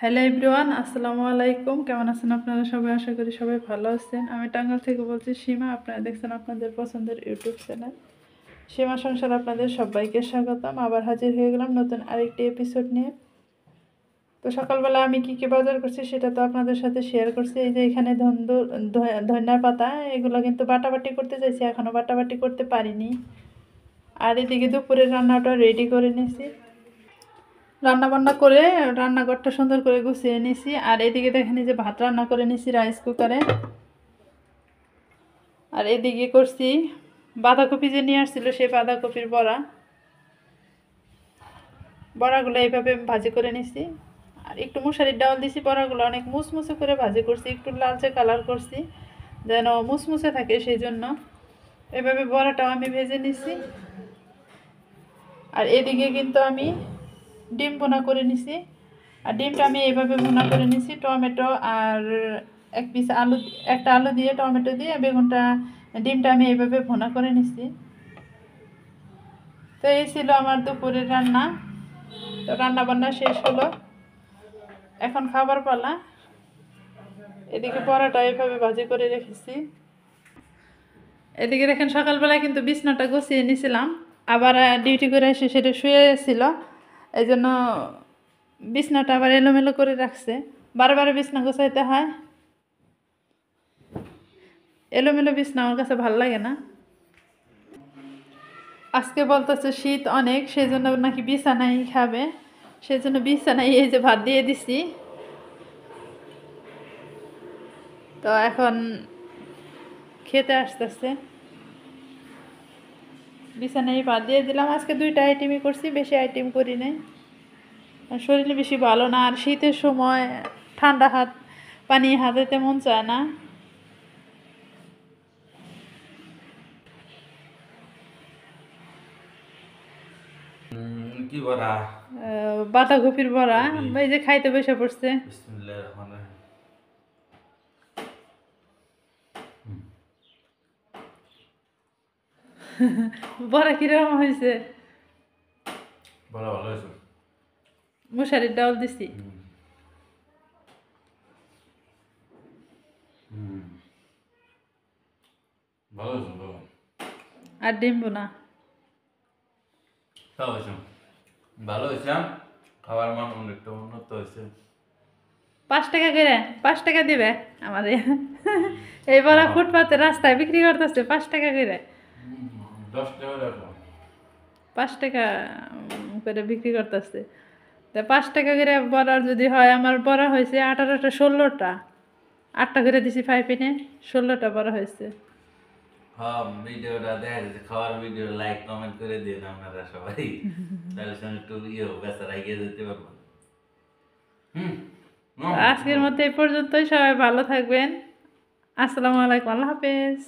Hello everyone, আসসালামু আলাইকুম। কেমন আছেন আপনারা সবাই? আশা করি সবাই ভালো আছেন। আমি টাঙ্গাইল থেকে বলছি সীমা। আপনারা দেখছেন আপনাদের পছন্দের ইউটিউব চ্যানেল সীমা সংসার। আপনাদের সবাইকে স্বাগতম। আবার হাজির হয়ে গেলাম নতুন আরেকটি এপিসোড নিয়ে। তো সকালবেলা আমি কি কি বাজার করছি সেটা তো আপনাদের সাথে শেয়ার করছি। এই যে এখানে ধনিয়া পাতা, এগুলো কিন্তু বাটাবাটি করতে চাইছি, এখনও বাটাবাটি করতে পারিনি। আর এদিকে দুপুরের রান্নাটা রেডি করে নিয়েছি। রান্না বান্না করে রান্নাঘরটা সুন্দর করে গুছিয়ে নিছি। আর এদিকে দেখেন যে ভাত রান্না করে নিছি রাইস কুকারে। আর এদিকে করছি বাঁধাকপি যে নিয়ে আসছিল সেই বাঁধাকপির বড়াগুলো এইভাবে ভাজি করে নিছি। আর একটু মশারির ডাল দিছি, বড়াগুলো অনেক মুসমুসে করে ভাজি করছি, একটু লালচে কালার করছি যেন মুসমুসে থাকে, সেই জন্য এভাবে বড়াটাও আমি ভেজে নিছি। আর এদিকে কিন্তু আমি ডিম ভুনা করে নিছি। আর ডিমটা আমি এইভাবে ভুনা করে নিছি, টমেটো আর একটা আলু দিয়ে টমেটো দিয়ে ডিমটা আমি এইভাবে ভুনা করে নিছি। তো এই ছিল আমার দুপুরের রান্না। তো রান্না বান্না শেষ হলো, এখন খাবার পালা। এদিকে পরোটা এইভাবে ভাজি করে রেখেছি। এদিকে দেখেন সকালবেলায় কিন্তু বিছনাটা গুছিয়ে নিয়েছিলাম, আবার ডিউটি করে এসে সেটা শুয়েছিল, এই জন্য বিছনাটা আবার এলোমেলো করে রাখছে। বারে বিছনা গোছাইতে হয়, এলোমেলো বিছনা আমার কাছে ভালো লাগে না। আজকে বলতেছে শীত অনেক, সেই জন্য নাকি বিছানাই খাবে, সেই জন্য বিছানাই এই যে ভাত দিয়ে দিছি। তো এখন খেতে আসতেছে, বিছানায় ভাত দিয়ে দিলাম। আজকে 2টা আইটেমই করছি, বেশি আইটেম করি নাই। শরীরে বেশি ভালো না, আর শীতের সময় ঠান্ডা পানি হাতাতে মন চায় না। কি বড়া? বাঁধাকপির বড়া। এই যে খাইতে বসে পড়ছে। বিসমিল্লাহির রহমানির রহিম। বড়া কিরকম হয়েছে? বড়া ভালো হয়েছে। মশারির ডাল দিছি। ভালো হয়েছে, ভালো। আর ডিম বোনা। ভালো হয়েছে, ভালো হয়েছে। খাবার মান অনেকটা উন্নত হয়েছে। 5 টাকা করে, 5 টাকা দিবে আমাদের। এই বড়া ফুটপাতে রাস্তায় বিক্রি করতেছে 5 টাকা করে। 10 টাকা রাখো। 5 টাকা করে বিক্রি করতেছে। তা 5 টাকা করে বড়ার যদি হয়, আমার বড়া হয়েছে 18টা 16টা। 8টা করে দিছি 5 এনে, 16টা বড়া হয়েছে। হ্যাঁ, ভিডিওটা দেখা যাচ্ছে, খাওয়ার ভিডিও লাইক কমেন্ট করে দিন আপনারা সবাই, তাহলে সঙ্গে একটু বেচারা এগিয়ে যেতে পারবো। আজকের মতো এই পর্যন্তই। সবাই ভালো থাকবেন। আসসালামু আলাইকুম, আল্লাহ হাফেজ।